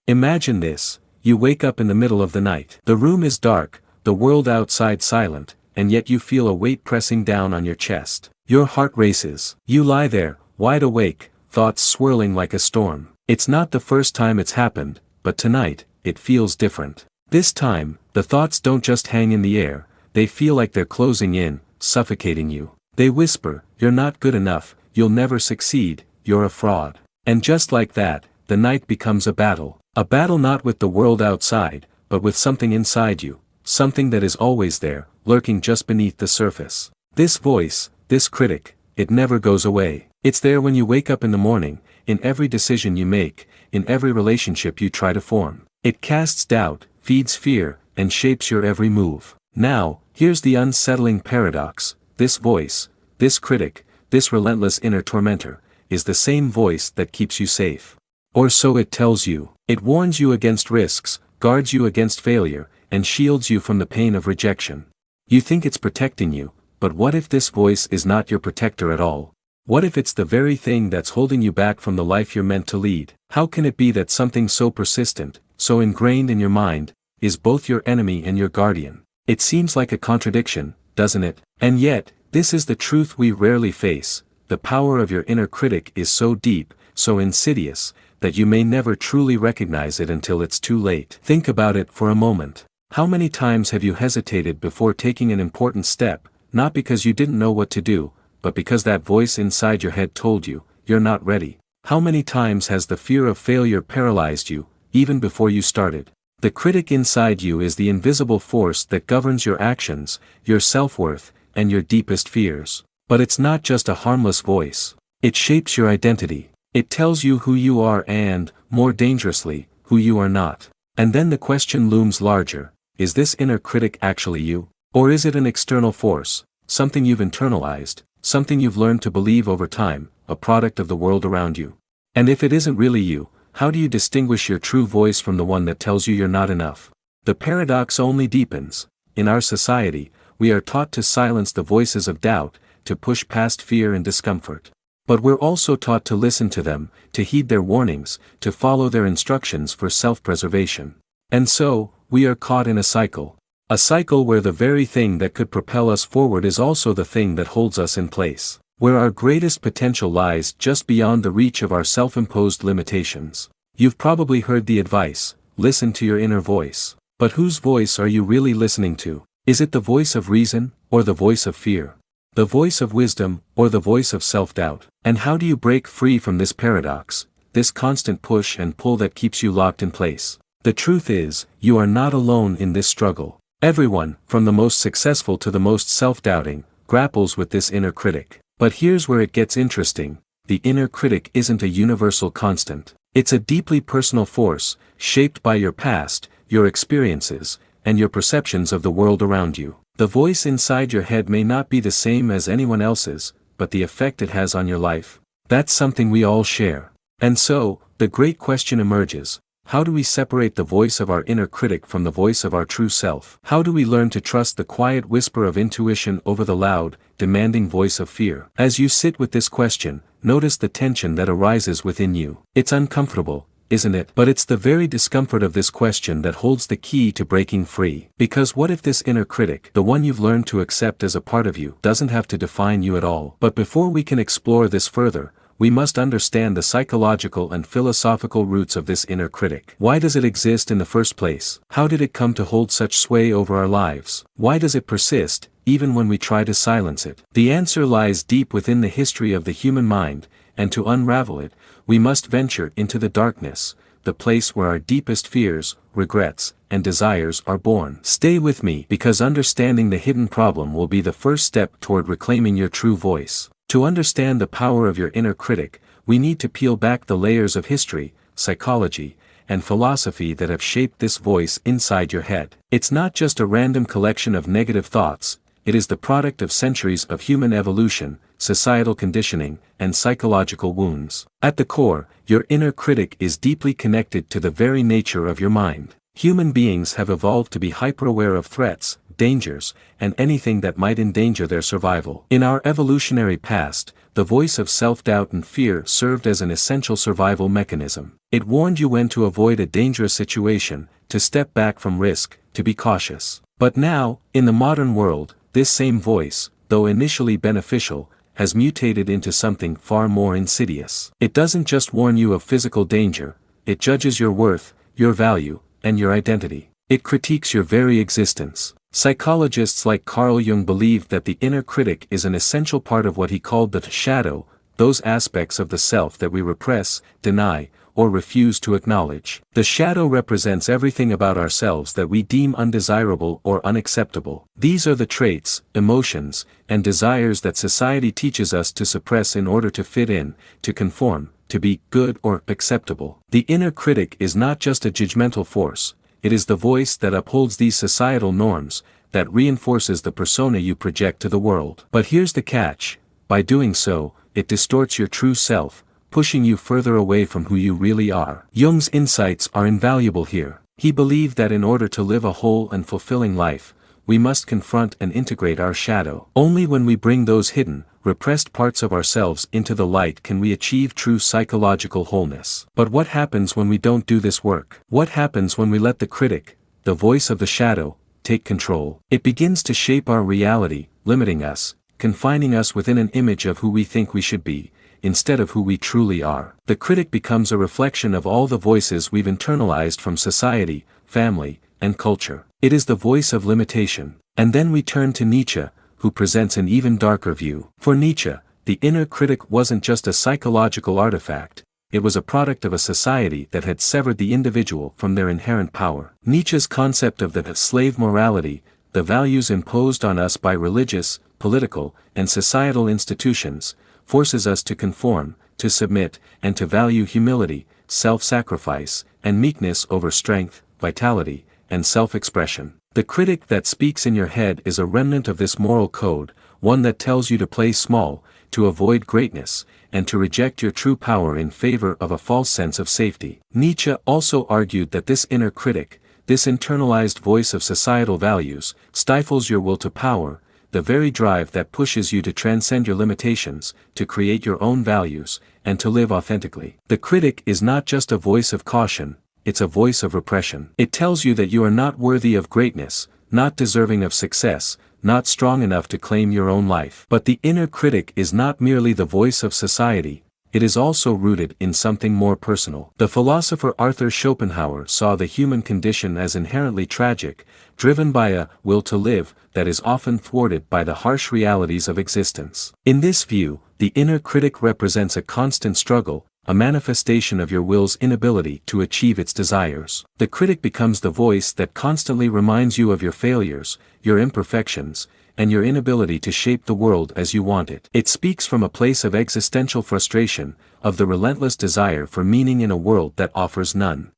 Imagine this: you wake up in the middle of the night. The room is dark, the world outside silent, and yet you feel a weight pressing down on your chest. Your heart races. You lie there, wide awake, thoughts swirling like a storm. It's not the first time it's happened, but tonight, it feels different. This time, the thoughts don't just hang in the air, they feel like they're closing in, suffocating you. They whisper, "You're not good enough, you'll never succeed, you're a fraud." And just like that, the night becomes a battle. A battle not with the world outside, but with something inside you, something that is always there, lurking just beneath the surface. This voice, this critic, it never goes away. It's there when you wake up in the morning, in every decision you make, in every relationship you try to form. It casts doubt, feeds fear, and shapes your every move. Now, here's the unsettling paradox: this voice, this critic, this relentless inner tormentor, is the same voice that keeps you safe. Or so it tells you. It warns you against risks, guards you against failure, and shields you from the pain of rejection. You think it's protecting you, but what if this voice is not your protector at all? What if it's the very thing that's holding you back from the life you're meant to lead? How can it be that something so persistent, so ingrained in your mind, is both your enemy and your guardian? It seems like a contradiction, doesn't it? And yet, this is the truth we rarely face. The power of your inner critic is so deep, so insidious, that you may never truly recognize it until it's too late. Think about it for a moment. How many times have you hesitated before taking an important step, not because you didn't know what to do, but because that voice inside your head told you, "You're not ready"? How many times has the fear of failure paralyzed you, even before you started? The critic inside you is the invisible force that governs your actions, your self-worth, and your deepest fears. But it's not just a harmless voice. It shapes your identity. It tells you who you are and, more dangerously, who you are not. And then the question looms larger: is this inner critic actually you? Or is it an external force, something you've internalized, something you've learned to believe over time, a product of the world around you? And if it isn't really you, how do you distinguish your true voice from the one that tells you you're not enough? The paradox only deepens. In our society, we are taught to silence the voices of doubt, to push past fear and discomfort. But we're also taught to listen to them, to heed their warnings, to follow their instructions for self-preservation. And so, we are caught in a cycle. A cycle where the very thing that could propel us forward is also the thing that holds us in place. Where our greatest potential lies just beyond the reach of our self-imposed limitations. You've probably heard the advice: listen to your inner voice. But whose voice are you really listening to? Is it the voice of reason, or the voice of fear? The voice of wisdom, or the voice of self-doubt? And how do you break free from this paradox, this constant push and pull that keeps you locked in place? The truth is, you are not alone in this struggle. Everyone, from the most successful to the most self-doubting, grapples with this inner critic. But here's where it gets interesting: the inner critic isn't a universal constant. It's a deeply personal force, shaped by your past, your experiences, and your perceptions of the world around you. The voice inside your head may not be the same as anyone else's, but the effect it has on your life, that's something we all share. And so, the great question emerges: how do we separate the voice of our inner critic from the voice of our true self? How do we learn to trust the quiet whisper of intuition over the loud, demanding voice of fear? As you sit with this question, notice the tension that arises within you. It's uncomfortable, isn't it? But it's the very discomfort of this question that holds the key to breaking free. Because what if this inner critic, the one you've learned to accept as a part of you, doesn't have to define you at all? But before we can explore this further, we must understand the psychological and philosophical roots of this inner critic. Why does it exist in the first place? How did it come to hold such sway over our lives? Why does it persist, even when we try to silence it? The answer lies deep within the history of the human mind, and to unravel it, we must venture into the darkness, the place where our deepest fears, regrets, and desires are born. Stay with me, because understanding the hidden problem will be the first step toward reclaiming your true voice. To understand the power of your inner critic, we need to peel back the layers of history, psychology, and philosophy that have shaped this voice inside your head. It's not just a random collection of negative thoughts, it is the product of centuries of human evolution, societal conditioning, and psychological wounds. At the core, your inner critic is deeply connected to the very nature of your mind. Human beings have evolved to be hyper-aware of threats, dangers, and anything that might endanger their survival. In our evolutionary past, the voice of self-doubt and fear served as an essential survival mechanism. It warned you when to avoid a dangerous situation, to step back from risk, to be cautious. But now, in the modern world, this same voice, though initially beneficial, has mutated into something far more insidious. It doesn't just warn you of physical danger, it judges your worth, your value, and your identity. It critiques your very existence. Psychologists like Carl Jung believed that the inner critic is an essential part of what he called the shadow, those aspects of the self that we repress, deny, or refuse to acknowledge. The shadow represents everything about ourselves that we deem undesirable or unacceptable. These are the traits, emotions, and desires that society teaches us to suppress in order to fit in, to conform, to be good or acceptable. The inner critic is not just a judgmental force, it is the voice that upholds these societal norms, that reinforces the persona you project to the world. But here's the catch: by doing so, it distorts your true self, pushing you further away from who you really are. Jung's insights are invaluable here. He believed that in order to live a whole and fulfilling life, we must confront and integrate our shadow. Only when we bring those hidden, repressed parts of ourselves into the light can we achieve true psychological wholeness. But what happens when we don't do this work? What happens when we let the critic, the voice of the shadow, take control? It begins to shape our reality, limiting us, confining us within an image of who we think we should be, instead of who we truly are. The critic becomes a reflection of all the voices we've internalized from society, family, and culture. It is the voice of limitation. And then we turn to Nietzsche, who presents an even darker view. For Nietzsche, the inner critic wasn't just a psychological artifact, it was a product of a society that had severed the individual from their inherent power. Nietzsche's concept of the slave morality, the values imposed on us by religious, political, and societal institutions, forces us to conform, to submit, and to value humility, self-sacrifice, and meekness over strength, vitality, and self-expression. The critic that speaks in your head is a remnant of this moral code, one that tells you to play small, to avoid greatness, and to reject your true power in favor of a false sense of safety. Nietzsche also argued that this inner critic, this internalized voice of societal values, stifles your will to power, the very drive that pushes you to transcend your limitations, to create your own values, and to live authentically. The critic is not just a voice of caution, it's a voice of repression. It tells you that you are not worthy of greatness, not deserving of success, not strong enough to claim your own life. But the inner critic is not merely the voice of society, it is also rooted in something more personal. The philosopher Arthur Schopenhauer saw the human condition as inherently tragic, driven by a will to live that is often thwarted by the harsh realities of existence. In this view, the inner critic represents a constant struggle, a manifestation of your will's inability to achieve its desires. The critic becomes the voice that constantly reminds you of your failures, your imperfections, and your inability to shape the world as you want it. It speaks from a place of existential frustration, of the relentless desire for meaning in a world that offers none.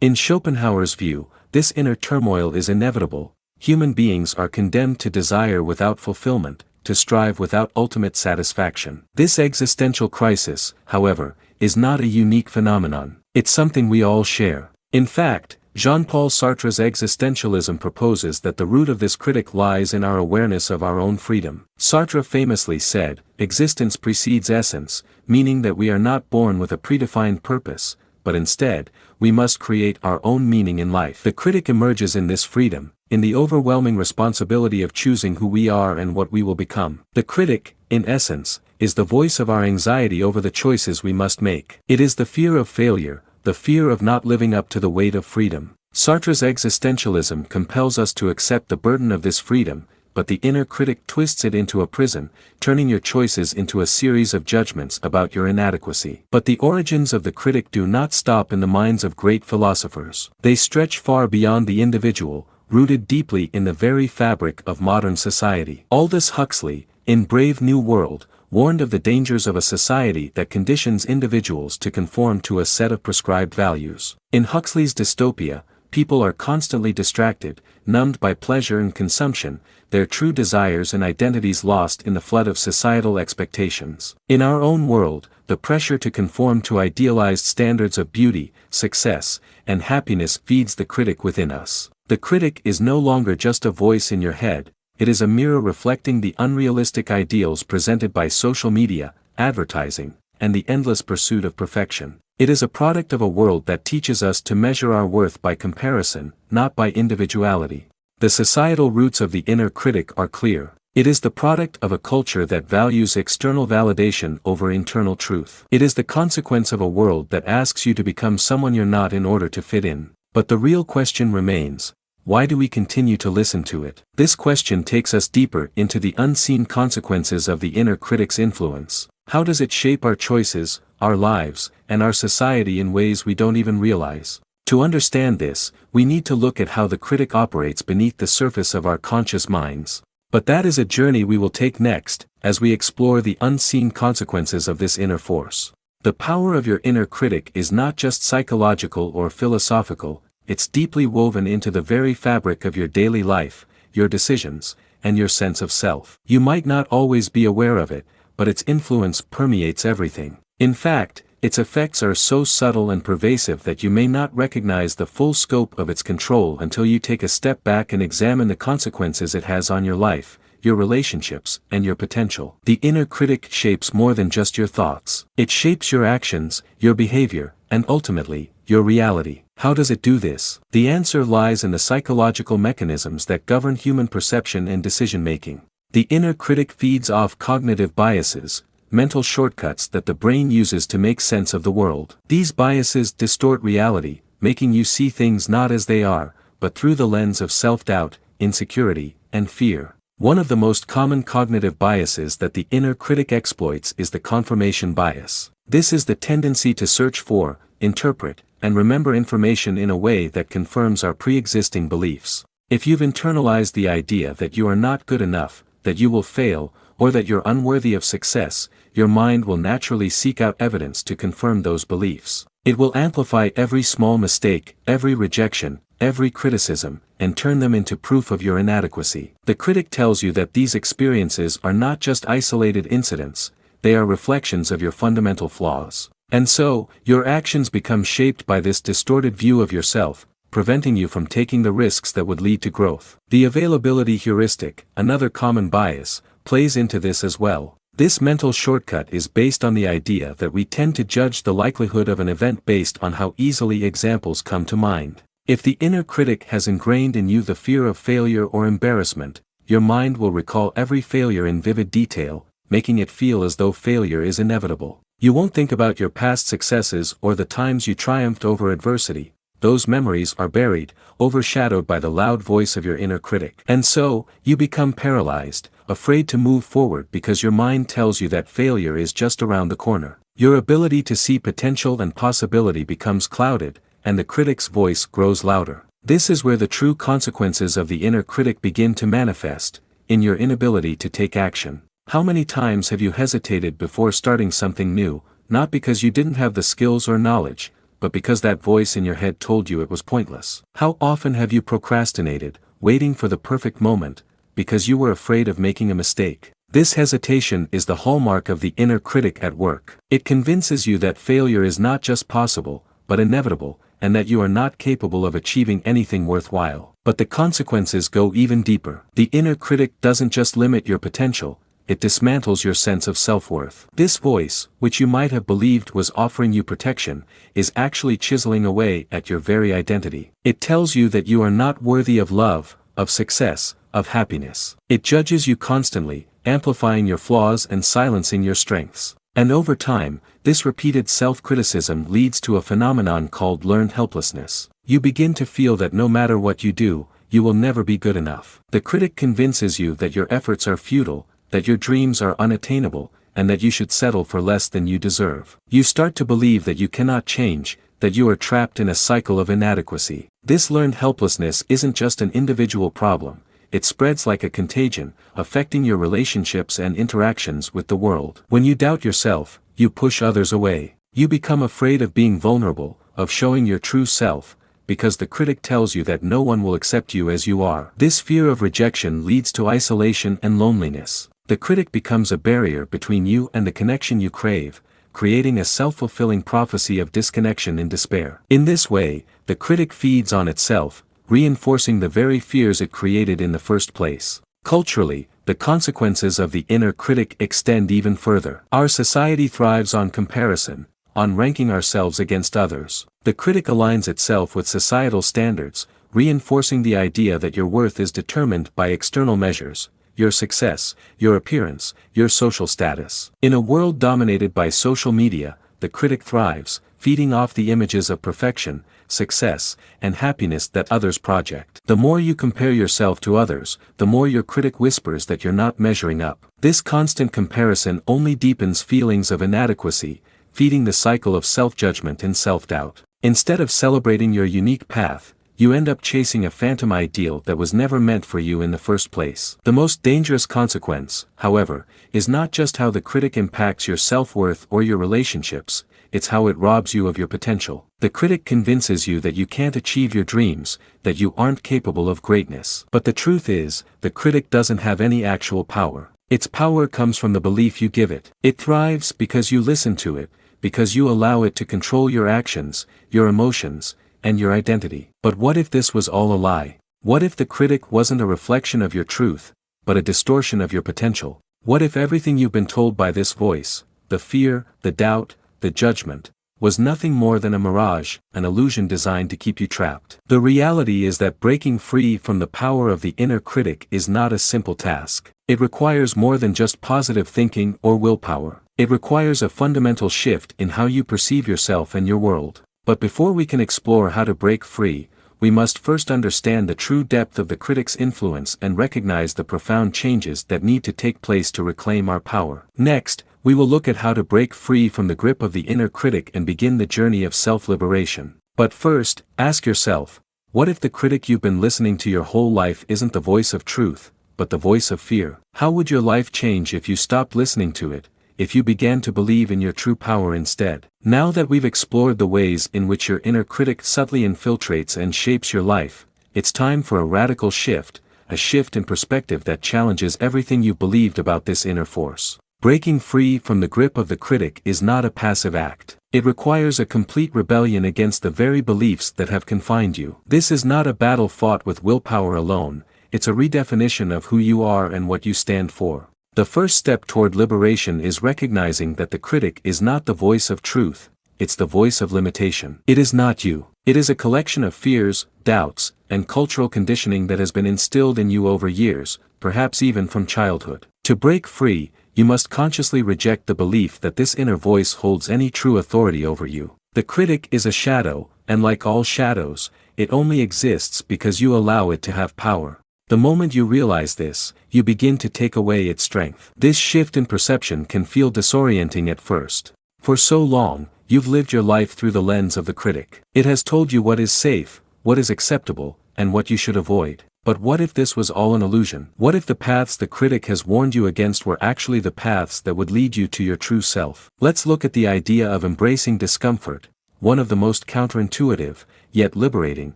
In Schopenhauer's view, this inner turmoil is inevitable. Human beings are condemned to desire without fulfillment, to strive without ultimate satisfaction. This existential crisis, however, is not a unique phenomenon. It's something we all share. In fact, Jean-Paul Sartre's existentialism proposes that the root of this critic lies in our awareness of our own freedom. Sartre famously said, "Existence precedes essence," meaning that we are not born with a predefined purpose, but instead, we must create our own meaning in life. The critic emerges in this freedom, in the overwhelming responsibility of choosing who we are and what we will become. The critic, in essence, is the voice of our anxiety over the choices we must make. It is the fear of failure, the fear of not living up to the weight of freedom. Sartre's existentialism compels us to accept the burden of this freedom, but the inner critic twists it into a prison, turning your choices into a series of judgments about your inadequacy. But the origins of the critic do not stop in the minds of great philosophers. They stretch far beyond the individual, rooted deeply in the very fabric of modern society. Aldous Huxley, in Brave New World, warned of the dangers of a society that conditions individuals to conform to a set of prescribed values. In Huxley's dystopia, people are constantly distracted, numbed by pleasure and consumption, their true desires and identities lost in the flood of societal expectations. In our own world, The pressure to conform to idealized standards of beauty, success, and happiness feeds the critic within us. The critic is no longer just a voice in your head, it is a mirror reflecting the unrealistic ideals presented by social media, advertising, and the endless pursuit of perfection. It is a product of a world that teaches us to measure our worth by comparison, not by individuality. The societal roots of the inner critic are clear. It is the product of a culture that values external validation over internal truth. It is the consequence of a world that asks you to become someone you're not in order to fit in. But the real question remains, why do we continue to listen to it? This question takes us deeper into the unseen consequences of the inner critic's influence. How does it shape our choices, our lives, and our society in ways we don't even realize? To understand this, we need to look at how the critic operates beneath the surface of our conscious minds. But that is a journey we will take next, as we explore the unseen consequences of this inner force. The power of your inner critic is not just psychological or philosophical, it's deeply woven into the very fabric of your daily life, your decisions, and your sense of self. You might not always be aware of it, but its influence permeates everything. In fact, its effects are so subtle and pervasive that you may not recognize the full scope of its control until you take a step back and examine the consequences it has on your life, your relationships, and your potential. The inner critic shapes more than just your thoughts. It shapes your actions, your behavior, and ultimately, your reality. How does it do this? The answer lies in the psychological mechanisms that govern human perception and decision-making. The inner critic feeds off cognitive biases, mental shortcuts that the brain uses to make sense of the world. These biases distort reality, making you see things not as they are, but through the lens of self-doubt, insecurity, and fear. One of the most common cognitive biases that the inner critic exploits is the confirmation bias. This is the tendency to search for, interpret, and remember information in a way that confirms our pre-existing beliefs. If you've internalized the idea that you are not good enough, that you will fail, or that you're unworthy of success, your mind will naturally seek out evidence to confirm those beliefs. It will amplify every small mistake, every rejection, every criticism, and turn them into proof of your inadequacy. The critic tells you that these experiences are not just isolated incidents, they are reflections of your fundamental flaws. And so, your actions become shaped by this distorted view of yourself, preventing you from taking the risks that would lead to growth. The availability heuristic, another common bias, plays into this as well. This mental shortcut is based on the idea that we tend to judge the likelihood of an event based on how easily examples come to mind. If the inner critic has ingrained in you the fear of failure or embarrassment, your mind will recall every failure in vivid detail, making it feel as though failure is inevitable. You won't think about your past successes or the times you triumphed over adversity. Those memories are buried, overshadowed by the loud voice of your inner critic. And so, you become paralyzed, afraid to move forward because your mind tells you that failure is just around the corner. Your ability to see potential and possibility becomes clouded, and the critic's voice grows louder. This is where the true consequences of the inner critic begin to manifest, in your inability to take action. How many times have you hesitated before starting something new, not because you didn't have the skills or knowledge, but because that voice in your head told you it was pointless? How often have you procrastinated, waiting for the perfect moment, because you were afraid of making a mistake? This hesitation is the hallmark of the inner critic at work. It convinces you that failure is not just possible, but inevitable, and that you are not capable of achieving anything worthwhile. But the consequences go even deeper. The inner critic doesn't just limit your potential, it dismantles your sense of self-worth. This voice, which you might have believed was offering you protection, is actually chiseling away at your very identity. It tells you that you are not worthy of love, of success, of happiness. It judges you constantly, amplifying your flaws and silencing your strengths. And over time, this repeated self-criticism leads to a phenomenon called learned helplessness. You begin to feel that no matter what you do, you will never be good enough. The critic convinces you that your efforts are futile, that your dreams are unattainable, and that you should settle for less than you deserve. You start to believe that you cannot change, that you are trapped in a cycle of inadequacy. This learned helplessness isn't just an individual problem, it spreads like a contagion, affecting your relationships and interactions with the world. When you doubt yourself, you push others away. You become afraid of being vulnerable, of showing your true self, because the critic tells you that no one will accept you as you are. This fear of rejection leads to isolation and loneliness. The critic becomes a barrier between you and the connection you crave, creating a self-fulfilling prophecy of disconnection and despair. In this way, the critic feeds on itself, reinforcing the very fears it created in the first place. Culturally, the consequences of the inner critic extend even further. Our society thrives on comparison, on ranking ourselves against others. The critic aligns itself with societal standards, reinforcing the idea that your worth is determined by external measures, your success, your appearance, your social status. In a world dominated by social media, the critic thrives, feeding off the images of perfection, success, and happiness that others project. The more you compare yourself to others, the more your critic whispers that you're not measuring up. This constant comparison only deepens feelings of inadequacy, feeding the cycle of self-judgment and self-doubt. Instead of celebrating your unique path, you end up chasing a phantom ideal that was never meant for you in the first place. The most dangerous consequence, however, is not just how the critic impacts your self-worth or your relationships, it's how it robs you of your potential. The critic convinces you that you can't achieve your dreams, that you aren't capable of greatness. But the truth is, the critic doesn't have any actual power. Its power comes from the belief you give it. It thrives because you listen to it, because you allow it to control your actions, your emotions, and your identity. But what if this was all a lie? What if the critic wasn't a reflection of your truth, but a distortion of your potential? What if everything you've been told by this voice, the fear, the doubt, the judgment, was nothing more than a mirage, an illusion designed to keep you trapped? The reality is that breaking free from the power of the inner critic is not a simple task. It requires more than just positive thinking or willpower. It requires a fundamental shift in how you perceive yourself and your world. But before we can explore how to break free, we must first understand the true depth of the critic's influence and recognize the profound changes that need to take place to reclaim our power. Next, we will look at how to break free from the grip of the inner critic and begin the journey of self-liberation. But first, ask yourself, what if the critic you've been listening to your whole life isn't the voice of truth, but the voice of fear? How would your life change if you stopped listening to it, if you began to believe in your true power instead? Now that we've explored the ways in which your inner critic subtly infiltrates and shapes your life, it's time for a radical shift, a shift in perspective that challenges everything you've believed about this inner force. Breaking free from the grip of the critic is not a passive act. It requires a complete rebellion against the very beliefs that have confined you. This is not a battle fought with willpower alone, it's a redefinition of who you are and what you stand for. The first step toward liberation is recognizing that the critic is not the voice of truth, it's the voice of limitation. It is not you. It is a collection of fears, doubts, and cultural conditioning that has been instilled in you over years, perhaps even from childhood. To break free, you must consciously reject the belief that this inner voice holds any true authority over you. The critic is a shadow, and like all shadows, it only exists because you allow it to have power. The moment you realize this, you begin to take away its strength. This shift in perception can feel disorienting at first. For so long, you've lived your life through the lens of the critic. It has told you what is safe, what is acceptable, and what you should avoid. But what if this was all an illusion? What if the paths the critic has warned you against were actually the paths that would lead you to your true self? Let's look at the idea of embracing discomfort, one of the most counterintuitive, yet liberating,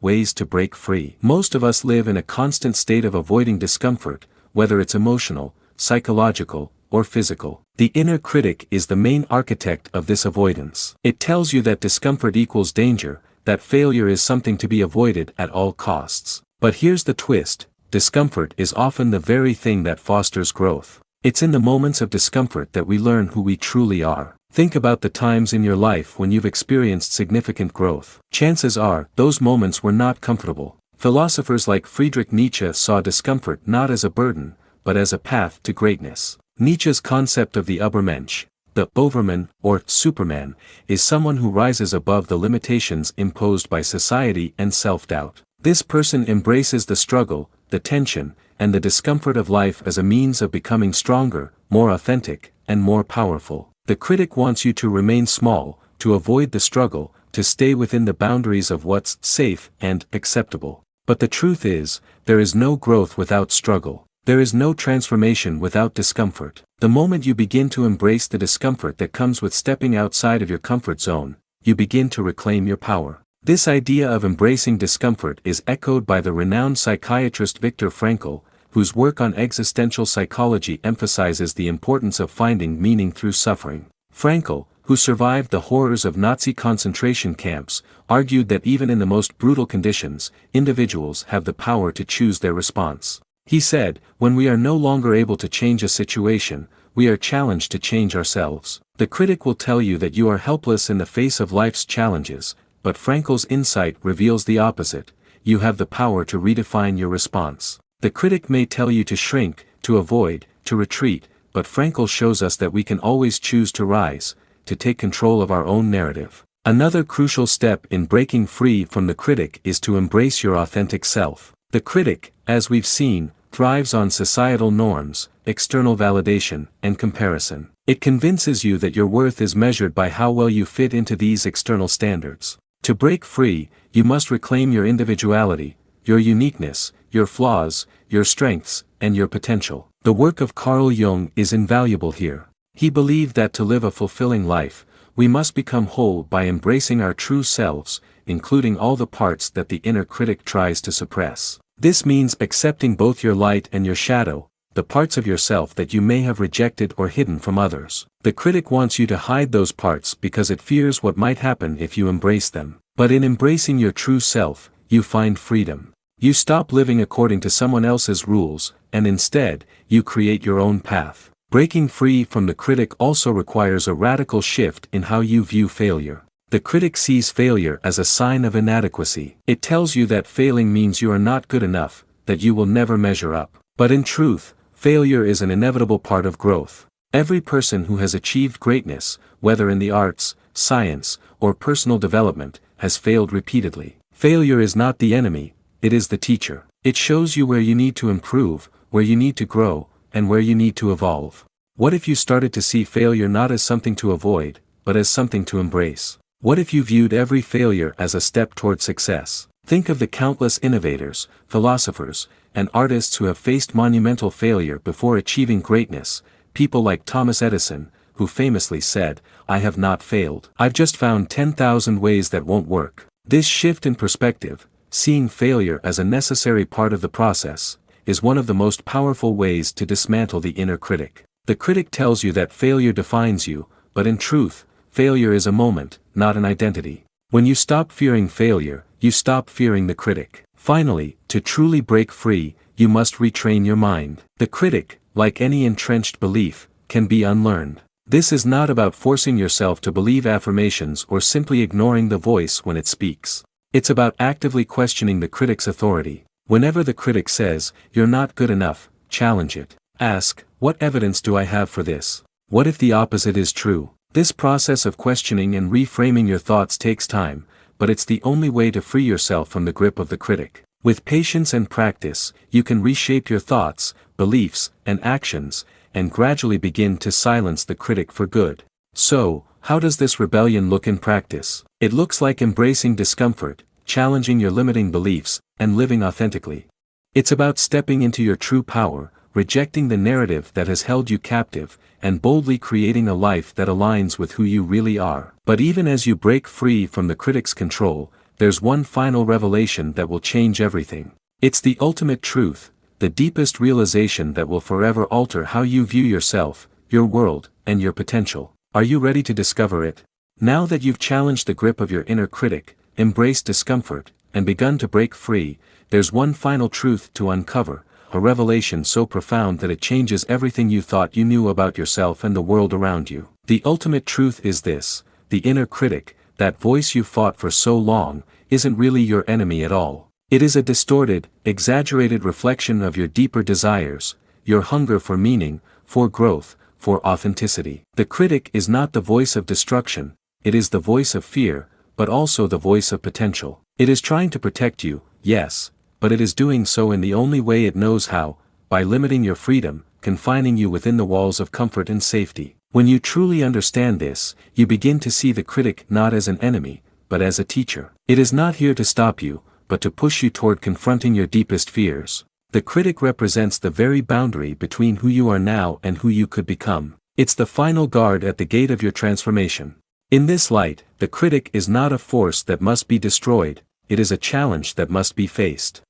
ways to break free. Most of us live in a constant state of avoiding discomfort, whether it's emotional, psychological, or physical. The inner critic is the main architect of this avoidance. It tells you that discomfort equals danger, that failure is something to be avoided at all costs. But here's the twist, discomfort is often the very thing that fosters growth. It's in the moments of discomfort that we learn who we truly are. Think about the times in your life when you've experienced significant growth. Chances are, those moments were not comfortable. Philosophers like Friedrich Nietzsche saw discomfort not as a burden, but as a path to greatness. Nietzsche's concept of the Übermensch, the Overman, or Superman, is someone who rises above the limitations imposed by society and self-doubt. This person embraces the struggle, the tension, and the discomfort of life as a means of becoming stronger, more authentic, and more powerful. The critic wants you to remain small, to avoid the struggle, to stay within the boundaries of what's safe and acceptable. But the truth is, there is no growth without struggle. There is no transformation without discomfort. The moment you begin to embrace the discomfort that comes with stepping outside of your comfort zone, you begin to reclaim your power. This idea of embracing discomfort is echoed by the renowned psychiatrist Viktor Frankl, whose work on existential psychology emphasizes the importance of finding meaning through suffering. Frankl, who survived the horrors of Nazi concentration camps, argued that even in the most brutal conditions, individuals have the power to choose their response. He said, "When we are no longer able to change a situation, we are challenged to change ourselves." The critic will tell you that you are helpless in the face of life's challenges, but Frankl's insight reveals the opposite: you have the power to redefine your response. The critic may tell you to shrink, to avoid, to retreat, but Frankl shows us that we can always choose to rise, to take control of our own narrative. Another crucial step in breaking free from the critic is to embrace your authentic self. The critic, as we've seen, thrives on societal norms, external validation, and comparison. It convinces you that your worth is measured by how well you fit into these external standards. To break free, you must reclaim your individuality, your uniqueness, your flaws, your strengths, and your potential. The work of Carl Jung is invaluable here. He believed that to live a fulfilling life, we must become whole by embracing our true selves, including all the parts that the inner critic tries to suppress. This means accepting both your light and your shadow, the parts of yourself that you may have rejected or hidden from others. The critic wants you to hide those parts because it fears what might happen if you embrace them. But in embracing your true self, you find freedom. You stop living according to someone else's rules, and instead, you create your own path. Breaking free from the critic also requires a radical shift in how you view failure. The critic sees failure as a sign of inadequacy. It tells you that failing means you are not good enough, that you will never measure up. But in truth, failure is an inevitable part of growth. Every person who has achieved greatness, whether in the arts, science, or personal development, has failed repeatedly. Failure is not the enemy, it is the teacher. It shows you where you need to improve, where you need to grow, and where you need to evolve. What if you started to see failure not as something to avoid, but as something to embrace? What if you viewed every failure as a step toward success? Think of the countless innovators, philosophers, and artists who have faced monumental failure before achieving greatness, people like Thomas Edison, who famously said, "I have not failed. I've just found 10,000 ways that won't work." This shift in perspective, seeing failure as a necessary part of the process, is one of the most powerful ways to dismantle the inner critic. The critic tells you that failure defines you, but in truth, failure is a moment, not an identity. When you stop fearing failure, you stop fearing the critic. Finally, to truly break free, you must retrain your mind. The critic, like any entrenched belief, can be unlearned. This is not about forcing yourself to believe affirmations or simply ignoring the voice when it speaks. It's about actively questioning the critic's authority. Whenever the critic says, "You're not good enough," challenge it. Ask, "What evidence do I have for this? What if the opposite is true?" This process of questioning and reframing your thoughts takes time, but it's the only way to free yourself from the grip of the critic. With patience and practice, you can reshape your thoughts, beliefs, and actions, and gradually begin to silence the critic for good. So, how does this rebellion look in practice? It looks like embracing discomfort, challenging your limiting beliefs, and living authentically. It's about stepping into your true power, rejecting the narrative that has held you captive, and boldly creating a life that aligns with who you really are. But even as you break free from the critic's control, there's one final revelation that will change everything. It's the ultimate truth, the deepest realization that will forever alter how you view yourself, your world, and your potential. Are you ready to discover it? Now that you've challenged the grip of your inner critic, embraced discomfort, and begun to break free, there's one final truth to uncover, a revelation so profound that it changes everything you thought you knew about yourself and the world around you. The ultimate truth is this: the inner critic, that voice you fought for so long, isn't really your enemy at all. It is a distorted, exaggerated reflection of your deeper desires, your hunger for meaning, for growth, for authenticity. The critic is not the voice of destruction, it is the voice of fear, but also the voice of potential. It is trying to protect you, yes, but it is doing so in the only way it knows how, by limiting your freedom, confining you within the walls of comfort and safety. When you truly understand this, you begin to see the critic not as an enemy, but as a teacher. It is not here to stop you, but to push you toward confronting your deepest fears. The critic represents the very boundary between who you are now and who you could become. It's the final guard at the gate of your transformation. In this light, the critic is not a force that must be destroyed, it is a challenge that must be faced.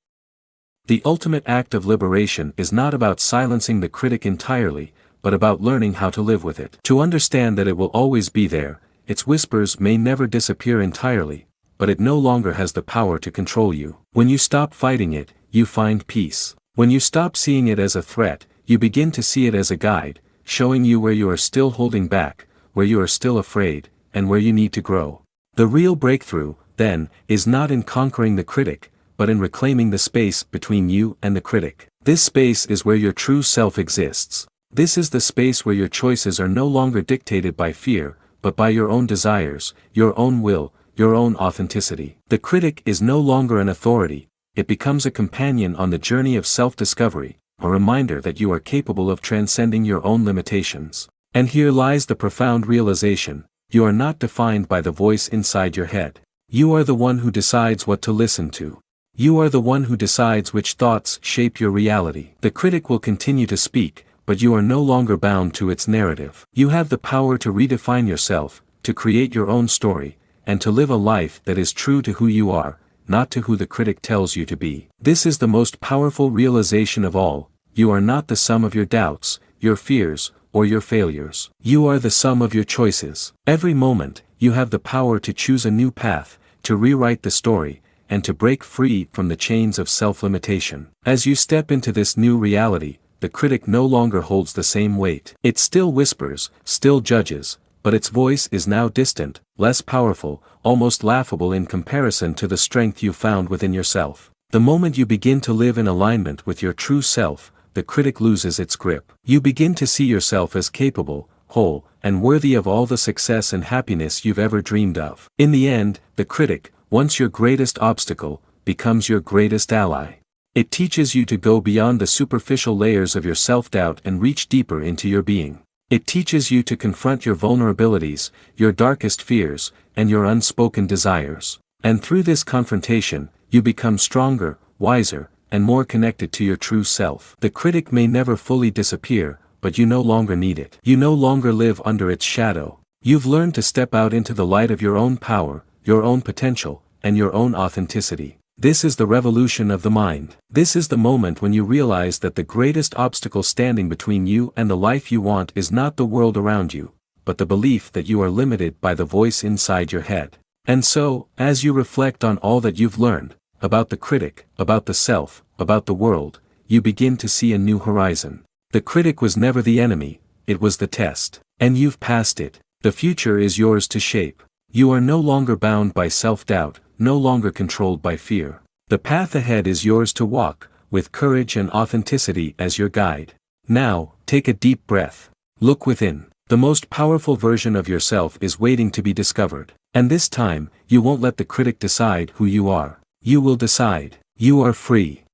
The ultimate act of liberation is not about silencing the critic entirely, but about learning how to live with it. To understand that it will always be there, its whispers may never disappear entirely, but it no longer has the power to control you. When you stop fighting it, you find peace. When you stop seeing it as a threat, you begin to see it as a guide, showing you where you are still holding back, where you are still afraid, and where you need to grow. The real breakthrough, then, is not in conquering the critic, but in reclaiming the space between you and the critic. This space is where your true self exists. This is the space where your choices are no longer dictated by fear, but by your own desires, your own will, your own authenticity. The critic is no longer an authority, it becomes a companion on the journey of self-discovery, a reminder that you are capable of transcending your own limitations. And here lies the profound realization: you are not defined by the voice inside your head. You are the one who decides what to listen to. You are the one who decides which thoughts shape your reality. The critic will continue to speak, but you are no longer bound to its narrative. You have the power to redefine yourself, to create your own story, and to live a life that is true to who you are, not to who the critic tells you to be. This is the most powerful realization of all: you are not the sum of your doubts, your fears, or your failures. You are the sum of your choices. Every moment, you have the power to choose a new path, to rewrite the story, and to break free from the chains of self-limitation. As you step into this new reality, the critic no longer holds the same weight. It still whispers, still judges, but its voice is now distant, less powerful, almost laughable in comparison to the strength you found within yourself. The moment you begin to live in alignment with your true self, the critic loses its grip. You begin to see yourself as capable, whole, and worthy of all the success and happiness you've ever dreamed of. In the end, the critic, once your greatest obstacle, becomes your greatest ally. It teaches you to go beyond the superficial layers of your self-doubt and reach deeper into your being. It teaches you to confront your vulnerabilities, your darkest fears, and your unspoken desires. And through this confrontation, you become stronger, wiser, and more connected to your true self. The critic may never fully disappear, but you no longer need it. You no longer live under its shadow. You've learned to step out into the light of your own power, your own potential, and your own authenticity. This is the revolution of the mind. This is the moment when you realize that the greatest obstacle standing between you and the life you want is not the world around you, but the belief that you are limited by the voice inside your head. And so, as you reflect on all that you've learned, about the critic, about the self, about the world, you begin to see a new horizon. The critic was never the enemy, it was the test. And you've passed it. The future is yours to shape. You are no longer bound by self-doubt, no longer controlled by fear. The path ahead is yours to walk, with courage and authenticity as your guide. Now, take a deep breath. Look within. The most powerful version of yourself is waiting to be discovered. And this time, you won't let the critic decide who you are. You will decide. You are free.